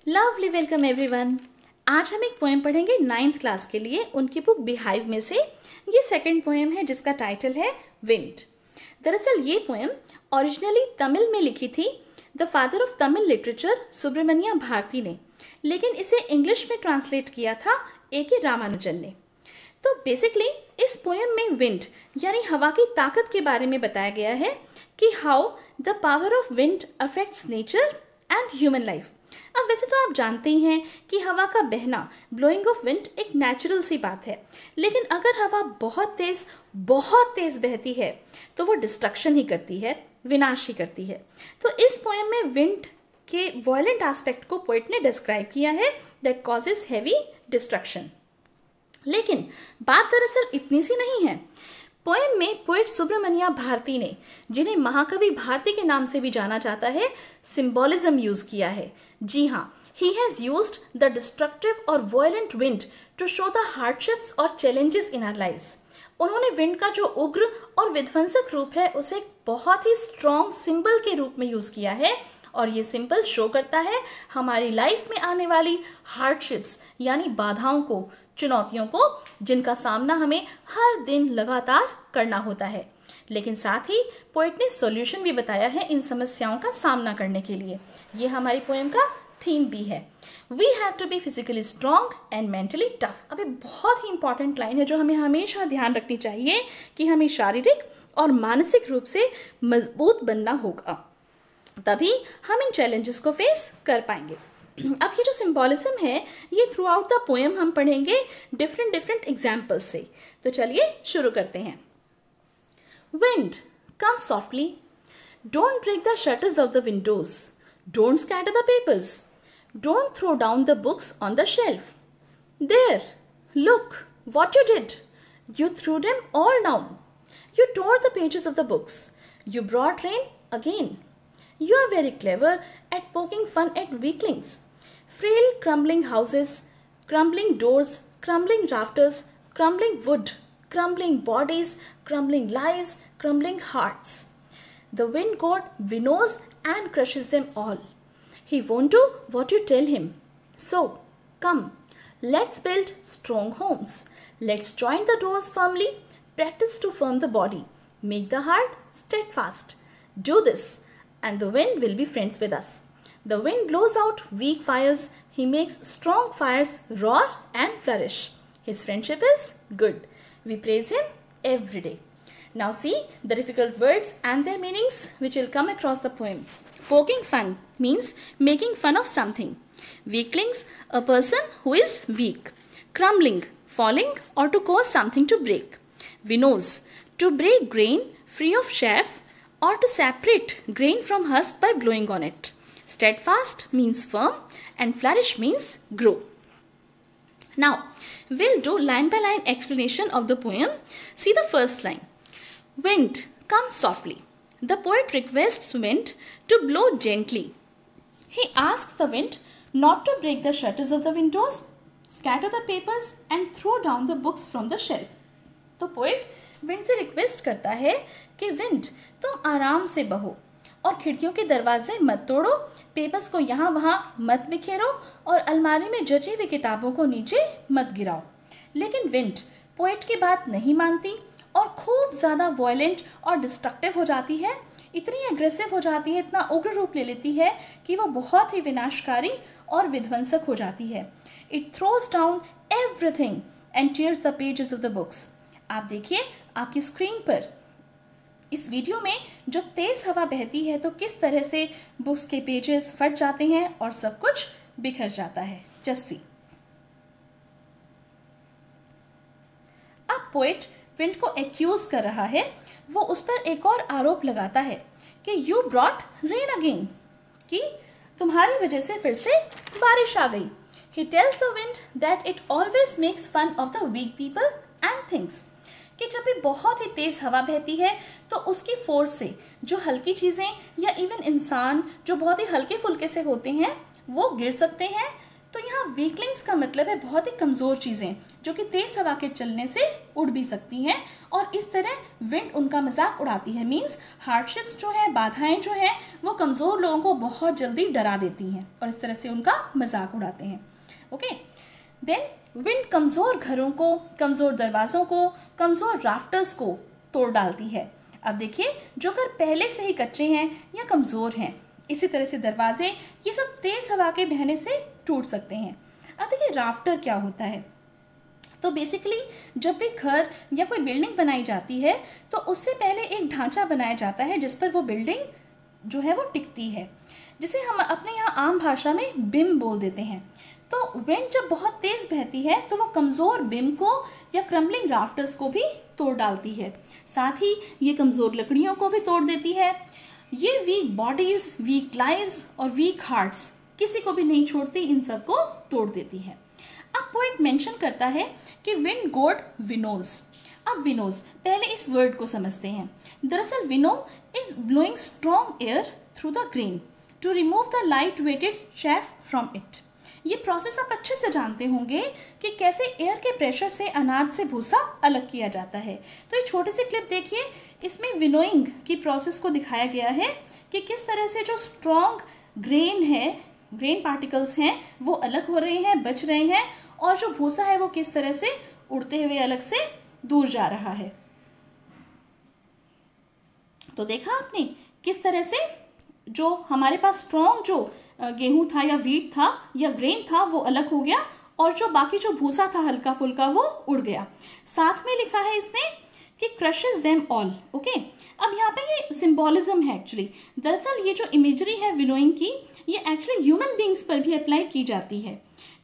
Lovely welcome everyone. आज हम एक पोएम पढ़ेंगे 9th क्लास के लिए, उनकी बुक बिहाइव में से। ये सेकंड पोएम है जिसका टाइटल है विंड। दरअसल ये पोएम ओरिजिनली तमिल में लिखी थी the father of Tamil literature Subramania Bharati ने, लेकिन इसे इंग्लिश में ट्रांसलेट किया था A.K. रामानुजन ने। तो बेसिकली इस पोएम में विंड यानी हवा की ताकत के बारे में बताया गया है कि how the power of wind affects nature and human life. अब वैसे तो आप जानते ही हैं कि हवा का बहना, ब्लोइंग ऑफ विंड, एक नेचुरल सी बात है, लेकिन अगर हवा बहुत तेज बहती है तो वो डिस्ट्रक्शन ही करती है, विनाश ही करती है। तो इस पोएम में विंड के वायलेंट एस्पेक्ट को पोएट ने डिस्क्राइब किया है दैट कॉजेस हैवी डिस्ट्रक्शन। लेकिन बात दरअसल इतनी सी नहीं है। पोएम में पोएट सुब्रमण्य भारती ने, जिन्हें महाकवि भारती के नाम से भी जाना जाता है, सिंबॉलिज्म यूज किया है। जी हाँ, he has used the destructive और violent wind to show the hardships और चैलेंजेस इन आवर लाइव्स। उन्होंने विंड का जो उग्र और विध्वंसक रूप है उसे एक बहुत ही स्ट्रॉन्ग सिंबल के रूप में यूज किया है, और ये सिंबल शो करता है हमारी लाइफ में आने वाली हार्डशिप्स यानी बाधाओं को, चुनौतियों को, जिनका सामना हमें हर दिन लगातार करना होता है। लेकिन साथ ही पोएट ने सॉल्यूशन भी बताया है इन समस्याओं का सामना करने के लिए। ये हमारी पोएम का थीम भी है। We have to be physically strong and mentally tough. अब ये बहुत ही इंपॉर्टेंट लाइन है जो हमें हमेशा ध्यान रखनी चाहिए कि हमें शारीरिक और मानसिक रूप से मजबूत बनना होगा, तभी हम इन चैलेंजेस को फेस कर पाएंगे। अब ये जो सिंबॉलिज्म है ये थ्रू आउट द पोएम हम पढ़ेंगे डिफरेंट एग्जाम्पल्स से। तो चलिए शुरू करते हैं। Wind come softly, don't break the shutters of the windows, don't scatter the papers, don't throw down the books on the shelf. There, look what you did, you threw them all down, you tore the pages of the books, you brought rain again. You are very clever at poking fun at weaklings. Frail crumbling houses, crumbling doors, crumbling rafters, crumbling wood, crumbling bodies, crumbling lives, crumbling hearts. The wind god winnows and crushes them all. He won't do what you tell him. So, come, let's build strong homes. Let's join the doors firmly, practice to firm the body, make the heart steadfast. Do this, and the wind will be friends with us. The wind blows out weak fires, he makes strong fires roar and flourish. His friendship is good. We praise him every day. Now see the difficult words and their meanings which will come across the poem. Poking fun means making fun of something. Weaklings, a person who is weak. Crumbling, falling or to cause something to break. Winnows, to break grain free of chaff or to separate grain from husk by blowing on it. Steadfast means firm and flourish means grow. Now, we'll do line by line explanation of the poem. See the first line. Wind, come softly. The poet requests wind to blow gently. He asks the wind not to break the shutters of the windows, scatter the papers and throw down the books from the shelf. तो poet wind से request करता है कि wind, तुम आराम से बहो और खिड़कियों के दरवाजे मत तोड़ो, पेपर्स को यहाँ वहाँ मत बिखेरो और अलमारी में जची हुई किताबों को नीचे मत गिराओ। लेकिन विंड पोएट की बात नहीं मानती और खूब ज़्यादा वायलेंट और डिस्ट्रक्टिव हो जाती है, इतनी एग्रेसिव हो जाती है, इतना उग्र रूप ले लेती है कि वो बहुत ही विनाशकारी और विध्वंसक हो जाती है। It throws down everything and tears the pages of the books. आप देखिए आपकी स्क्रीन पर इस वीडियो में जो तेज हवा बहती है तो किस तरह से बुक्स के पेजेस फट जाते हैं और सब कुछ बिखर जाता है। Just see. अब पोएट विंड को एक्यूज कर रहा है, वो उस पर एक और आरोप लगाता है कि यू ब्रॉट रेन अगेन, कि तुम्हारी वजह से फिर से बारिश आ गई। He tells the wind that it always makes fun of the weak people and things. कि जब भी बहुत ही तेज हवा बहती है तो उसकी फोर्स से जो हल्की चीजें या इवन इंसान जो बहुत ही हल्के फुल्के से होते हैं वो गिर सकते हैं, तो यहाँ वीकलिंग्स का मतलब है बहुत ही कमज़ोर चीज़ें जो कि तेज़ हवा के चलने से उड़ भी सकती हैं, और इस तरह विंड उनका मजाक उड़ाती है। मीन्स हार्डशिप्स जो है, बाधाएं जो हैं, वो कमज़ोर लोगों को बहुत जल्दी डरा देती हैं और इस तरह से उनका मजाक उड़ाते हैं। ओके, देन विंड कमज़ोर घरों को, कमज़ोर दरवाज़ों को, कमज़ोर राफ्टर्स को तोड़ डालती है। अब देखिए, जो घर पहले से ही कच्चे हैं या कमज़ोर हैं, इसी तरह से दरवाजे, ये सब तेज़ हवा के बहने से टूट सकते हैं। अब देखिए राफ्टर क्या होता है। तो बेसिकली जब भी घर या कोई बिल्डिंग बनाई जाती है तो उससे पहले एक ढांचा बनाया जाता है जिस पर वो बिल्डिंग जो है वो टिकती है, जिसे हम अपने यहाँ आम भाषा में बिम बोल देते हैं। तो विंड जब बहुत तेज बहती है तो वो कमज़ोर बिम को या क्रम्बलिंग राफ्टर्स को भी तोड़ डालती है, साथ ही ये कमज़ोर लकड़ियों को भी तोड़ देती है। ये वीक बॉडीज, वीक लाइव्स और वीक हार्ट्स किसी को भी नहीं छोड़ती, इन सब को तोड़ देती है। अब पॉइंट मेंशन करता है कि विंड गॉड विनोज। अब विनोज, पहले इस वर्ड को समझते हैं। दरअसल winnow is blowing strong air through the grain to remove the light weighted chaff from it. ये प्रोसेस आप अच्छे से जानते होंगे कि कैसे एयर के प्रेशर से अनाज से भूसा अलग किया जाता है। तो ये छोटी सी क्लिप देखिए, इसमें विनोइंग की प्रोसेस को दिखाया गया है कि किस तरह से जो स्ट्रॉन्ग ग्रेन है, ग्रेन पार्टिकल्स हैं, वो अलग हो रहे हैं, बच रहे हैं, और जो भूसा है वो किस तरह से उड़ते हुए अलग से दूर जा रहा है। तो देखा आपने किस तरह से जो हमारे पास स्ट्रॉन्ग जो गेहूं था या वीट था या ग्रेन था वो अलग हो गया, और जो बाकी जो भूसा था हल्का फुल्का वो उड़ गया। साथ में लिखा है इसने कि क्रशेस देम ऑल। ओके, अब यहाँ पे ये सिंबॉलिज्म है एक्चुअली। दरअसल ये जो इमेजरी है विनोइंग की, ये एक्चुअली ह्यूमन बींग्स पर भी अप्लाई की जाती है।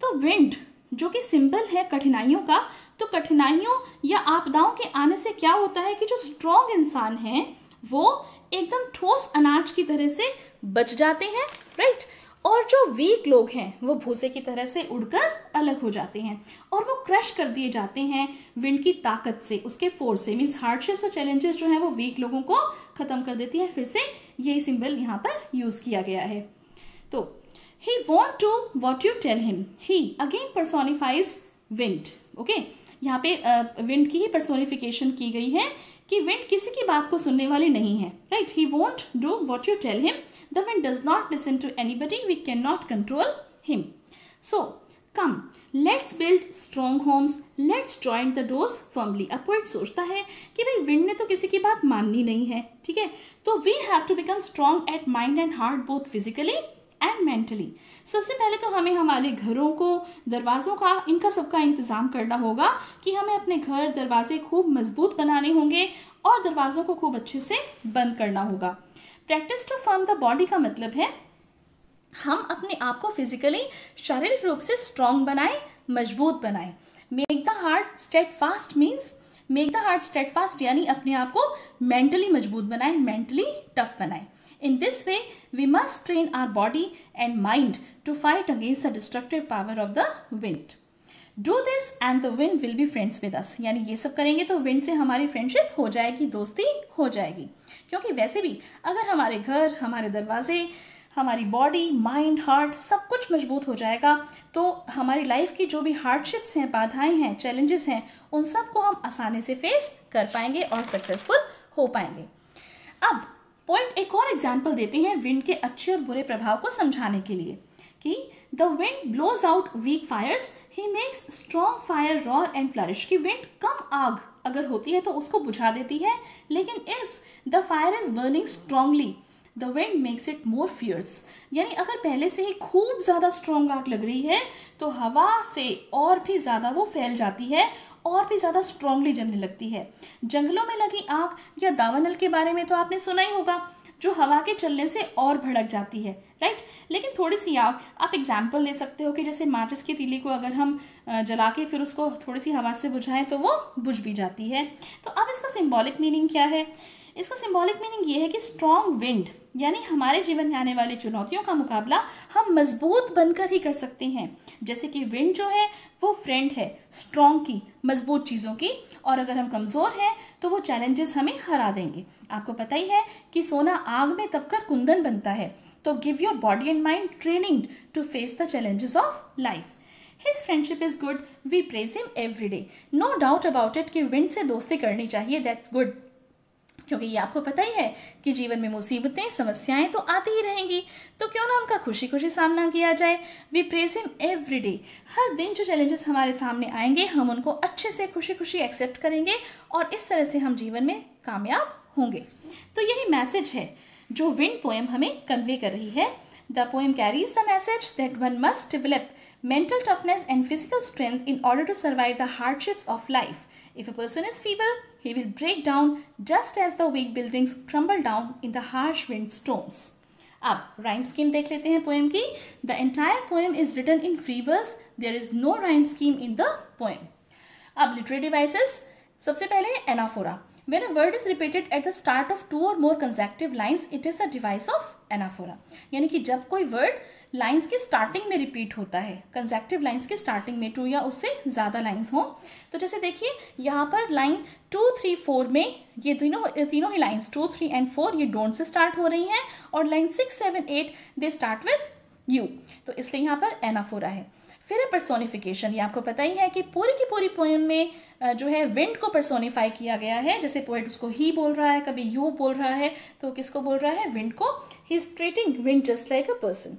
तो विंड जो कि सिंबल है कठिनाइयों का, तो कठिनाइयों या आपदाओं के आने से क्या होता है कि जो स्ट्रॉन्ग इंसान हैं वो एकदम ठोस अनाज की तरह से बच जाते हैं, राइट, और जो वीक लोग हैं वो भूसे की तरह से उड़कर अलग हो जाते हैं और वो क्रश कर दिए जाते हैं विंड की ताकत से, उसके फोर्स से। मीन्स हार्डशिप्स और चैलेंजेस जो हैं वो वीक लोगों को खत्म कर देती है। फिर से यही सिंबल यहाँ पर यूज किया गया है। तो he won't do what you tell him. He again personifies wind. Okay? यहाँ पे विंड की ही पर्सोनिफिकेशन की गई है कि विंड किसी की बात को सुनने वाली नहीं है, right. He won't do what you tell him. The wind does not listen to anybody. We cannot control him. So come, let's build strong homes. Let's join the doors firmly. अब poet सोचता है कि भाई wind ने तो किसी की बात माननी नहीं है, ठीक है, तो we have to become strong at mind and heart both physically and mentally. सबसे पहले तो हमें हमारे घरों को, दरवाज़ों का, इनका सबका इंतज़ाम करना होगा कि हमें अपने घर दरवाजे खूब मजबूत बनाने होंगे और दरवाज़ों को खूब अच्छे से बंद करना होगा। Practice to firm the body का मतलब है हम अपने आप को फिजिकली, शारीरिक रूप से स्ट्रॉन्ग बनाएं, मजबूत बनाएं। Make the heart steadfast means make the heart steadfast यानी अपने आप को मेंटली मजबूत बनाएं, मेंटली टफ बनाएं। In this way, we must train our body and mind to fight against the destructive power of the wind. Do this and the wind will be friends with us. यानी ये सब करेंगे तो wind से हमारी friendship हो जाएगी, दोस्ती हो जाएगी। क्योंकि वैसे भी अगर हमारे घर, हमारे दरवाजे, हमारी बॉडी, माइंड, हार्ट सब कुछ मजबूत हो जाएगा तो हमारी लाइफ की जो भी हार्डशिप्स हैं, बाधाएं हैं, चैलेंजेस हैं, उन सब को हम आसानी से फेस कर पाएंगे और सक्सेसफुल हो पाएंगे। अब पॉइंट एक और एग्जाम्पल देते हैं विंड के अच्छे और बुरे प्रभाव को समझाने के लिए कि the wind blows out weak fires, he makes strong fire roar and flourish. की विंड कम आग अगर होती है तो उसको बुझा देती है, लेकिन if the fire is burning strongly the wind makes it more fierce. यानी अगर पहले से ही खूब ज्यादा स्ट्रॉन्ग आग लग रही है तो हवा से और भी ज्यादा वो फैल जाती है और भी ज्यादा स्ट्रांगली जलने लगती है। जंगलों में लगी आग या दावानल के बारे में तो आपने सुना ही होगा, जो हवा के चलने से और भड़क जाती है, राइट। लेकिन थोड़ी सी आग, आप एग्जाम्पल ले सकते हो कि जैसे माचिस की तीली को अगर हम जला के फिर उसको थोड़ी सी हवा से बुझाएं तो वो बुझ भी जाती है। तो अब इसका सिंबॉलिक मीनिंग क्या है? इसका सिंबॉलिक मीनिंग ये है कि स्ट्रॉन्ग विंड यानी हमारे जीवन में आने वाली चुनौतियों का मुकाबला हम मजबूत बनकर ही कर सकते हैं। जैसे कि विंड जो है वो फ्रेंड है स्ट्रॉन्ग की, मजबूत चीज़ों की, और अगर हम कमज़ोर हैं तो वो चैलेंजेस हमें हरा देंगे। आपको पता ही है कि सोना आग में तपकर कुंदन बनता है, तो तो give your body and mind training to face the challenges of life. His friendship is good. We praise him every day. No doubt about it कि विंड से दोस्ती करनी चाहिए. That's good. क्योंकि ये आपको पता ही है कि जीवन में मुसीबतें, समस्याएं तो आती ही रहेंगी, तो क्यों ना उनका खुशी खुशी सामना किया जाए. We praise him every day. हर दिन जो चैलेंजेस हमारे सामने आएंगे हम उनको अच्छे से खुशी खुशी एक्सेप्ट करेंगे और इस तरह से हम जीवन में कामयाब होंगे. तो यही मैसेज है जो विंड पोएम हमें कन्वे कर रही है. The poem carries the message that one must develop mental toughness and physical strength in order to survive the hardships of life. If a person is feeble, he will break down just as the weak buildings crumble down in the harsh windstorms. अब rhyme scheme देख लेते हैं poem की. The entire poem is written in free verse. There is no rhyme scheme in the poem. अब literary devices. सबसे पहले anaphora. When a word is repeated at the start of two or more consecutive lines, it is the device of anaphora. यानी कि जब कोई word lines के starting में repeat होता है, कंसेक्टिव लाइंस के स्टार्टिंग में 2 या उससे ज़्यादा लाइंस हों, तो जैसे देखिए यहाँ पर लाइन 2, 3, 4 में ये तीनों ही लाइंस 2, 3 एंड 4 ये डोंट से स्टार्ट हो रही हैं और line 6, 7, 8 they start with you, तो इसलिए यहाँ पर एनाफोरा है. फिर है पर्सोनिफिकेशन. ये आपको पता ही है कि की पूरी पोएम में जो है विंड को पर्सोनिफाई किया गया है. जैसे पोएट उसको ही बोल रहा है, कभी यू बोल रहा है, तो किसको बोल रहा है? विंड को. He is treating wind just like a person.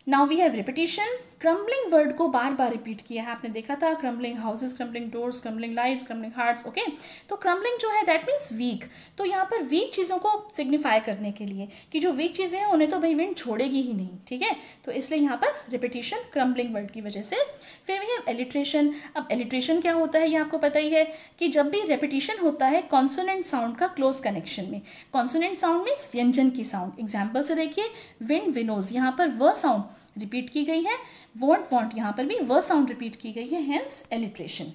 Now we have repetition. Crumbling word को बार बार रिपीट किया है. आपने देखा था crumbling houses, crumbling doors, crumbling lives, crumbling hearts. Okay, तो क्रम्बलिंग जो है दैट मीन्स वीक. तो यहाँ पर वीक चीज़ों को सिग्निफाई करने के लिए कि जो वीक चीज़ें हैं उन्हें तो भाई विंड छोड़ेगी ही नहीं. ठीक है, तो इसलिए यहाँ पर रिपीटिशन क्रम्बलिंग वर्ड की वजह से. फिर वी हैव एलिट्रेशन. अब एलिट्रेशन क्या होता है ये आपको पता ही है कि जब भी रेपिटिशन होता है कॉन्सोनेंट साउंड का क्लोज कनेक्शन में. कॉन्सोनेंट साउंड मीन्स व्यंजन की साउंड. एग्जाम्पल से देखिए विंड, विनोज, यहाँ पर व साउंड रिपीट की गई है. वॉन्ट यहाँ पर भी व साउंड रिपीट की गई है, hence alliteration.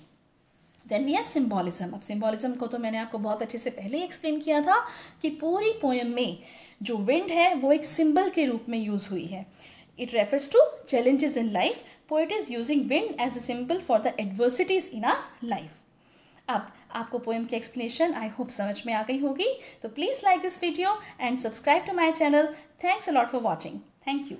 Then we have symbolism. अब सिम्बॉलिज्म को तो मैंने आपको बहुत अच्छे से पहले ही एक्सप्लेन किया था कि पूरी पोएम में जो विंड है वो एक सिंबल के रूप में यूज हुई है. It refers to challenges in life. Poet is using wind as a symbol for the adversities in our life. अब आपको पोएम की एक्सप्लेनेशन आई होप समझ में आ गई होगी. तो please like this video and subscribe to my channel. Thanks a lot for watching. Thank you.